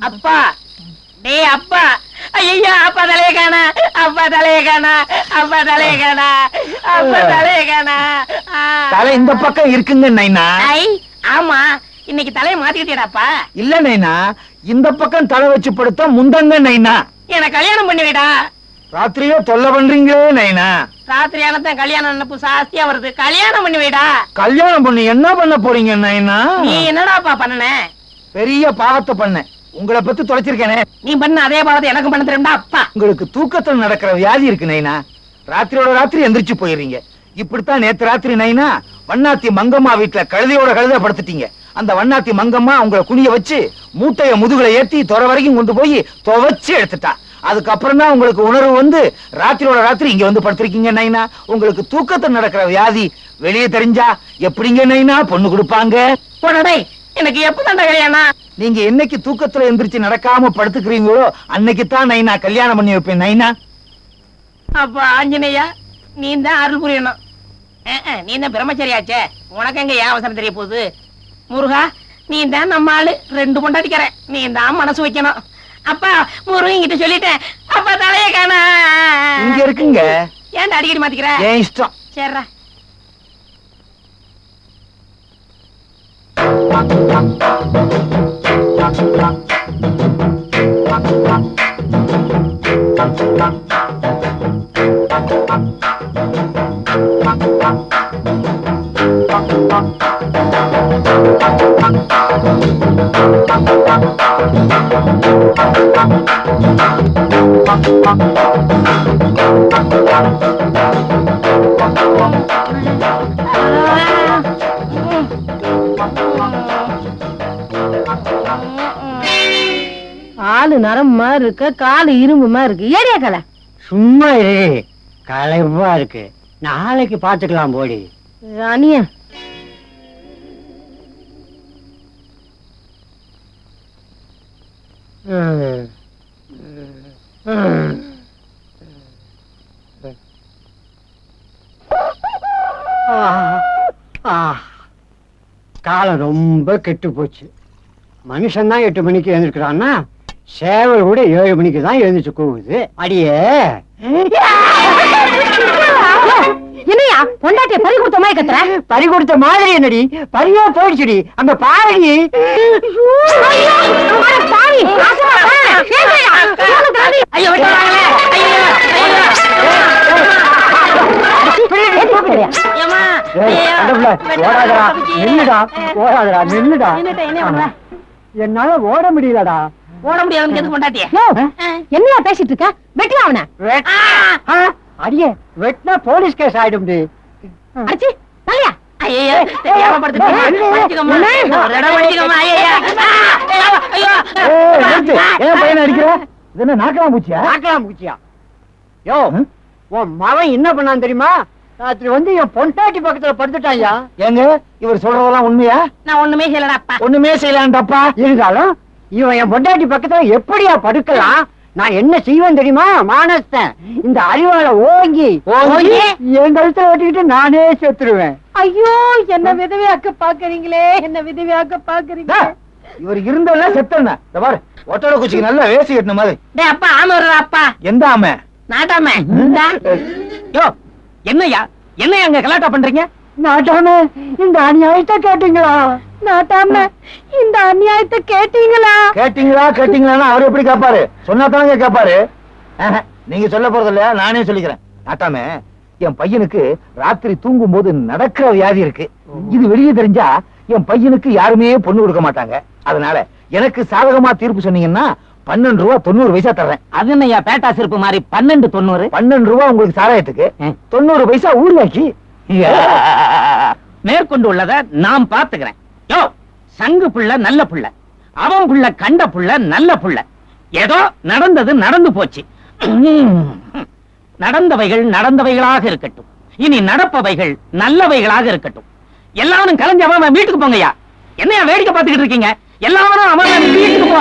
அப்பா டேய் அப்பா, ஐயா அப்பா தலைய காணா, அப்பா தலைய காணா, அப்பா தலைய காணா, அப்பா தலைய காணா. தலை இந்த பக்கம் இருக்குங்க நைனா. ஆமா, இன்னைக்கு தலைய மாத்திக்கிட்டியடாப்பா. இல்ல நைனா, இந்த பக்கம் தலை வச்சு படுத்தா முந்தங்க நைனா. எனக்கு கல்யாணம் பண்ணி வைடா. ராத்திரியோ தொல்லை பண்றீங்களே நைனா. ராத்திரியானதான் கல்யாணம் நினைப்பு சாஸ்தியா வருது. கல்யாணம் பண்ணி வைடா. கல்யாணம் பண்ணி என்ன பண்ண போறீங்க நைனா? நீ என்னடாப்பா பண்ணன? பெரிய பாவத்தை பண்ண. உங்களை பத்தி தொலைச்சிருக்கேனே. நீ பண்ண அதே பாவத்தை எனக்கும் பண்ண தெரியும்டா அப்பா. உங்களுக்கு தூக்கத்துல நடக்கிற வியாதி இருக்கு நைனா. ராத்திரியோட ராத்திரி எந்திரிச்சு போயிடுறீங்க. இப்படித்தான் நேத்து ராத்திரி நைனா வண்ணாத்தி மங்கம்மா வீட்டுல கழுதையோட கழுத படுத்துட்டீங்க. அந்த வண்ணாத்தி மங்கம்மா உங்களை குனிய வச்சு மூட்டைய முதுகுல ஏத்தி தொர வரைக்கும் கொண்டு போய் துவைச்சு எடுத்துட்டா. அதுக்கப்புறம் தான் உங்களுக்கு உணர்வு வந்து ராத்திரியோட ராத்திரி இங்க வந்து படுத்திருக்கீங்க நைனா. உங்களுக்கு தூக்கத்துல நடக்கிற வியாதி வெளியே தெரிஞ்சா எப்படிங்க நைனா பொண்ணு கொடுப்பாங்க? போடடே, எனக்கு எப்பதான் கல்யாணம்? நீங்க என்னைக்கு தூக்கத்துல எந்திரிச்சு நடக்காம படுத்துக்கிறீங்களோ அன்னைக்குத்தான் நைனா கல்யாணம் பண்ணி வைப்பேன் நைனா. அப்பா ஆஞ்சநேயா, நீ தான் அருள் புரியணும். நீ தான் பிரம்மச்சரியாச்சே, உனக்கு எங்க ஏன் அவசரம் தெரிய போகுது? முருகா, நீ தான் நம்ம ஆளு. 2 பொண்டாட்டிக்கிறேன், நீ தான் மனசு வைக்கணும். அப்பா முருகன் கிட்ட சொல்லிட்டேன். அப்பா தலைய காணா. இங்க இருக்குங்க. ஏன்டா அடிக்கடி மாத்திக்கிற? ஏன் இஷ்டம். சரிடா. ஆளு நரம்பா இருக்க, காலு இரும்புமா இருக்கு. ஏரியா கலை சும்மா இரு, களைப்பா இருக்கு. நாளைக்கு பாத்துக்கலாம் போடி. அனியா காலம் ரொம்ப கெட்டு போச்சு. மனுஷன் தான் 8 மணிக்கு எழுந்திருக்கிறான்னா, சேவல் கூட 7 மணிக்கு தான் எழுந்துச்சு கூவுது. அடியே என்னையா பொண்டாட்டிய பறி கொடுத்த மாதிரி கத்துற? பறி கொடுத்த மாதிரி என்னடி? பறியா போயிடுச்சுடி. அங்க பாருடி. என்னால ஓட முடியலடா. ஓட முடியாது பொண்டாட்டிய. என்னையா பேசிட்டு இருக்க? வெட்டு அவன. அடியே வெட்டினா போலீஸ் கேஸ் ஆயிடும். அடிச்சு தலையா. ஐயோ தெரியாம படுத்துட்டேன். மன்னிச்சுக்கம்மா. ஒரு தடவை மன்னிச்சுக்கம்மா. ஏன் பையனை அடிக்கிற? இது என்ன நாக்கலாம் பூச்சியா? நாக்கலாம் பூச்சியா? யோ, உன் மவன் என்ன பண்ணான் தெரியுமா? ராத்திரி வந்து என் பொண்டாட்டி பக்கத்துல படுத்துட்டாயா. ஏங்க இவர் சொல்றதெல்லாம் உண்மையா? நான் ஒண்ணுமே செய்யலடாப்பா. ஒண்ணுமே செய்யலான்டாப்பா. இருந்தாலும் இவன் என் பொண்டாட்டி பக்கத்துல எப்படியா படுக்கலாம்? நான் என்ன செய்வேன் தெரியுமா? மானஸ்தன் இந்த அறிவால ஓங்கி என் கழுத்துல ஓட்டிக்கிட்டு நானே செத்துருவேன். ஐயோ, என்ன விதவையாக்க பாக்குறீங்களே, என்ன விதவையாக்க பாக்குறீங்க. இவர் இருந்தல்ல செத்தன. பாரு, ஒட்டோட குச்சிக்கு நல்லா வேசி கட்டின மாதிரி. டேய் அப்பா, ஆமை வருதா அப்பா? எந்த ஆமை? நாட்டாமை. யோ, என்னையா என்னையா அங்க கலாட்டா பண்றீங்க? நாட்டாம இந்த அநியாயத்தை கேட்டீங்களா? நாட்டாம இந்த அநியாயத்தை கேட்டீங்களா? கேட்டீங்களா அவரு எப்படி கேட்பாரு? சொன்னா தானே கேட்பாரு. நீங்க சொல்ல போறது இல்லையா, நானே சொல்லிக்கிறேன். நாட்டாம என் பையனுக்கு ராத்திரி தூங்கும் போது நடக்கிற வியாதி இருக்கு. இது வெளியே தெரிஞ்சா என் பையனுக்கு யாருமே பொண்ணு கொடுக்க மாட்டாங்க. அதனால எனக்கு சாதகமா தீர்ப்பு சொன்னீங்கன்னா 12 ரூபா 90 பைசா தர்றேன். அது என்னையா பேட்டா சிறப்பு மாதிரி 12.90? 12 ரூபா உங்களுக்கு சாராயத்துக்கு, 90 பைசா ஊர்லாக்கி. மேற்கொண்டு உள்ளத நான் பாத்துக்கிறேன். யோ, சங்கு புள்ள நல்ல புள்ள, அவன் புள்ள கண்ட புள்ள நல்ல புள்ள. ஏதோ நடந்தது நடந்து போச்சு. நடந்தவைகள் நடந்தவைகளாக இருக்கட்டும். இனி நடப்பவைகள் நல்லவைகளாக இருக்கட்டும். எல்லாரும் கலைஞ்சு அவன் வீட்டுக்கு போங்கய்யா. என்னையா வேடிக்கை பார்த்துக்கிட்டு இருக்கீங்க? எல்லாரும் அவன் வீட்டுக்கு போ.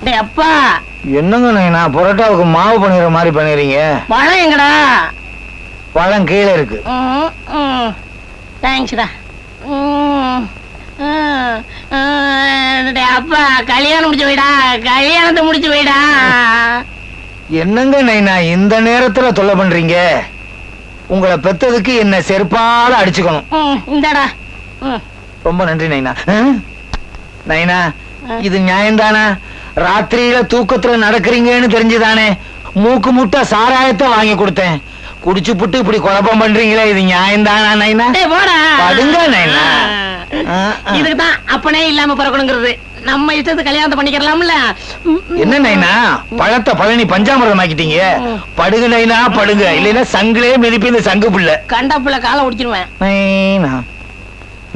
டேய் அப்பா, என்னங்க நைனா புரோட்டாவுக்கு மாவு பண்ணிடுற மாதிரி பண்ணிடுறீங்க? பழம் எங்கடா? பழம் கீழே இருக்கு. தேங்க்ஸ்டா. டேய் அப்பா, கல்யாணம் முடிச்சு வைடா, கல்யாணத்தை முடிச்சு வைடா. என்னங்க நைனா இந்த நேரத்துல தொல்லை பண்றீங்க? உங்களை பெத்ததுக்கு என்ன செருப்பால அடிச்சுக்கணும். இந்தாடா. ரொம்ப நன்றி நைனா. நைனா இது நியாயம்தானா? ராத்திரியில தூக்கத்துல நடக்கிறீங்கன்னு தெரிஞ்சுதானே மூக்கு முட்டை சாராயத்தை வாங்கி கொடுத்தேன். குடிச்சு புட்டு இப்படி குழப்பம் பண்றீங்களே, இது நியாயம்தானா நைனா? படுங்க நைனா. இதுக்குதான் அப்பனே இல்லாம பிறக்கணுங்கிறது. நம்ம இஷ்டத்துக்கு கல்யாணத்தை பண்ணிக்கலாம்ல. என்ன நைனா பழத்தை பழனி பஞ்சாமிரதம் ஆக்கிட்டீங்க? படுங்க நைனா படுங்க, இல்லைன்னா சங்கிலே மிதிப்பு இந்த சங்கு புள்ள. கண்ட புள்ள காலை உடிச்சிருவேன். நைனா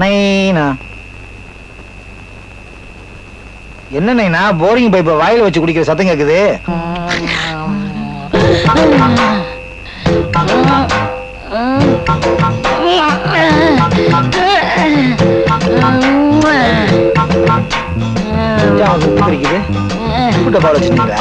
நைனா என்ன நைனா போரிங் பைப்ப வாயில வச்சு குடிக்கிற சத்தம் கேக்குது? உப்பு டப்பால வச்சுட்டீங்களா?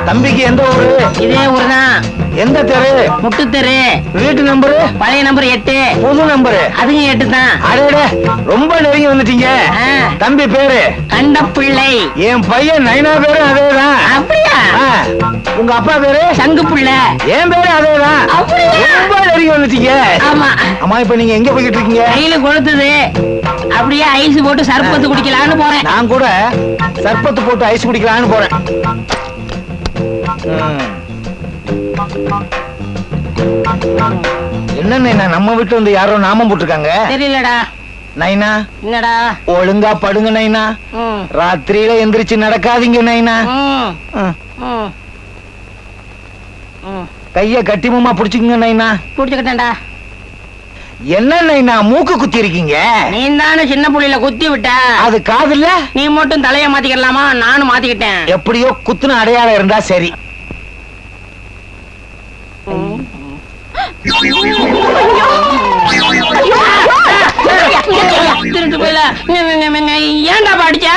தம்பிக்கு எந்த ஊரு? இதே ஊர்தான். எந்த தெரு? முட்டு தெரு. வீட்டு நம்பரு? பழைய நம்பர் 8. புது நம்பரு? அதுங்க 8 தான். அடே ரொம்ப நெருங்கி வந்துட்டீங்க. தம்பி பேரு? கண்டப்பிள்ளை. என் பையன் நைனா பேரு அதேதான். அப்படியா? உங்க அப்பா பேரு? சங்கு புள்ள. என் பேரு அதேதான். ரொம்ப நெருங்கி வந்துட்டீங்க. ஆமா. அம்மா இப்ப நீங்க எங்க போய்கிட்டு இருக்கீங்க? கையில கொளுத்துது, அப்படியே ஐஸ் போட்டு சர்பத்து குடிக்கலான்னு போறேன். நான் கூட சர்பத்து போட்டு ஐஸ் குடிக்கலான்னு போறேன். என்ன நைனா நம்ம வீட்டுல வந்து யாரோ நாமம் போட்டிருக்காங்க? தெரியலடா. நைனா என்னடா? ஒழுங்கா படுங்க நைனா. ராத்திரியில எந்திரிச்சு நடக்காதீங்க நைனா. கைய கட்டிமமா புடிச்சுக்குங்க நைனா. புடிச்சுக்கிட்டேன்டா. என்ன நைனா மூக்கு குத்தி இருக்கீங்க? நீ தானே சின்ன புள்ளையில குத்தி விட்ட. அது காதுல? நீ மட்டும் தலைய மாத்திக்கலாமா? நானும் மாத்திக்கிட்டேன். எப்படியோ குத்துன அடையாளம் இருந்தா சரி. ஏன்டா பாடிச்சா?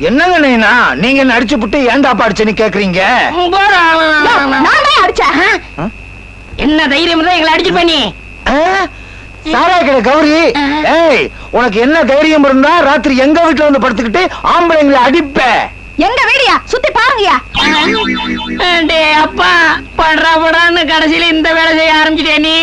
என்னங்க நைனா நீங்க என்ன அடிச்சு புட்டு ஏன்டா பாடிச்சேன்னு கேக்குறீங்க? என்ன தைரியம் தான் எங்களை அடிச்சிருப்ப நீ? சாரா கிட கௌரி, ஏய் உனக்கு என்ன தைரியம் இருந்தா ராத்திரி எங்க வீட்டுல வந்து படுத்துக்கிட்டு ஆம்பளைங்களை அடிப்ப? எங்க வீடியா சுத்தி பாருங்கயா. அப்பா படுறா படான்னு கடைசியில இந்த வேலை செய்ய ஆரம்பிச்சிட்டே நீ.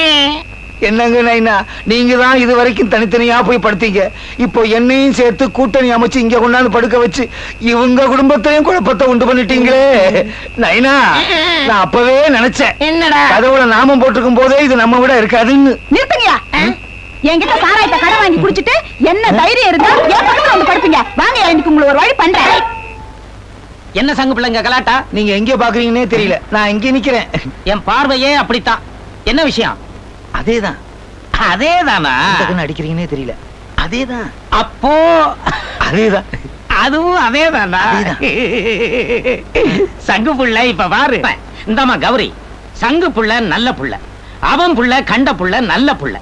என்னங்க நைனா நீங்க தான் இது வரைக்கும் தனித்தனியா போய் படுத்தீங்க. இப்போ என்னையும் சேர்த்து கூட்டணி அமைச்சு இங்க கொண்டாந்து படுக்க வச்சு இவங்க குடும்பத்தையும் குழப்பத்தை உண்டு பண்ணிட்டீங்களே நைனா. நான் அப்பவே நினைச்சேன். என்னடா? கதவுல நாமம் போட்டிருக்கும் போதே இது நம்ம விட இருக்காதுன்னு. நிறுத்துங்கயா. என்கிட்ட சாராயத்தை கடை வாங்கி குடிச்சிட்டு என்ன தைரியம் இருந்தா என் பக்கத்துல வந்து படுப்பீங்க. வாங்க இன்னைக்கு உங்களுக்கு ஒரு வழி பண்றேன். என்ன சங்கு பிள்ளைங்க கலாட்டா? நீங்க எங்க பாக்குறீங்கன்னே தெரியல. நான் இங்க நிக்கிறேன். என் பார்வையே அப்படித்தான். என்ன விஷயம்? அதேதான். அதேதானா? அடிக்கிறீங்கன்னே தெரியல. அதேதான். அப்போ அதேதான். அதுவும் அதேதானா? சங்கு புள்ள இப்ப பாரு. இந்தம்மா கௌரி, சங்கு புள்ள நல்ல புள்ள, அவன் புள்ள கண்ட புள்ள நல்ல புள்ள.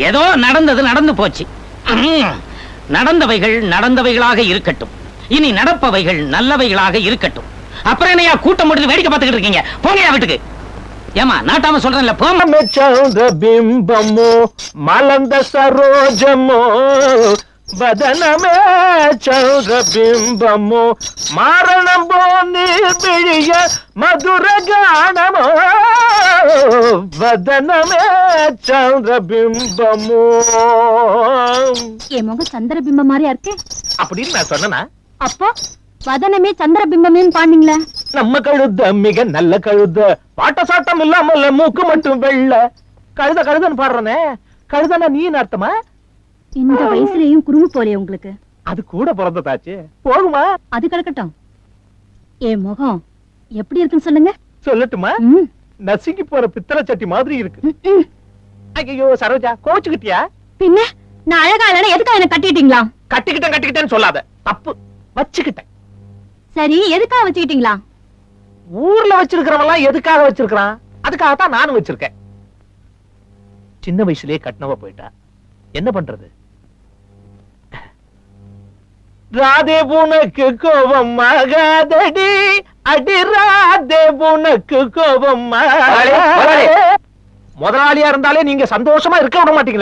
ஏதோ நடந்தது நடந்து போச்சு. நடந்தவைகள் நடந்தவைகளாக இருக்கட்டும். இனி நடப்பவைகள் நல்லவைகளாக இருக்கட்டும். அப்புறம் என்னையா கூட்டம் போட்டு வேடிக்கை பார்த்துக்கிட்டு இருக்கீங்க? போங்கயா வீட்டுக்கு. ஏமா நாட்டாம சொல்றேன்ல போங்க. சௌந்த பிம்பமோ மலர்ந்த சரோஜமோ வதனமே சௌந்த பிம்பமோ மாரணம் போனீர் பிழிய மதுர கானமோ வதனமே சௌந்த பிம்பமோ. என் முகம் சந்திர பிம்பம் மாதிரியா இருக்கு அப்படின்னு நான் சொன்னேனா? அப்போ வதனமே சந்திர பிம்பமேன்னு பாண்டீங்களா? நம்ம கழுத மிக நல்ல கழுத, பாட்ட சாட்டம் இல்லாமல்ல மூக்கு மட்டும் வெள்ள. கழுத கழுதன்னு பாடுறனே, கழுதனா நீ அர்த்தமா? இந்த வயசுலயும் குறும்பு போலே உங்களுக்கு. அது கூட பிறந்ததாச்சு போகுமா? அது கிடக்கட்டும். என் முகம் எப்படி இருக்குன்னு சொல்லுங்க. சொல்லட்டுமா? நசுங்கி போற பித்தளை சட்டி மாதிரி இருக்கு. ஐயோ சரோஜா கோச்சுக்கிட்டியா? பின்ன நான் அழகா இல்லைன்னா எதுக்காக என்ன கட்டிட்டீங்களா? கட்டிக்கிட்டேன்னு சொல்லாத, தப்பு. வச்சுக்கிட்டேன். சரி எதுக்காக வச்சுக்கிட்டீங்களா? ஊர்ல வச்சிருக்கிறவெல்லாம் எதுக்காக வச்சிருக்கான்? அதுக்காகத்தான் நானும் வச்சிருக்கேன். சின்ன வயசுலயே கட்டினவ போயிட்டா. என்ன பண்றது? ராதே உனக்கு கோபம் ஆகாதடி, அடி ராதே உனக்கு கோபம் முதலாளி, முதலாளி. முதலாளியா இருந்தாலே நீங்க சந்தோஷமா இருக்க விட மாட்டீங்களா?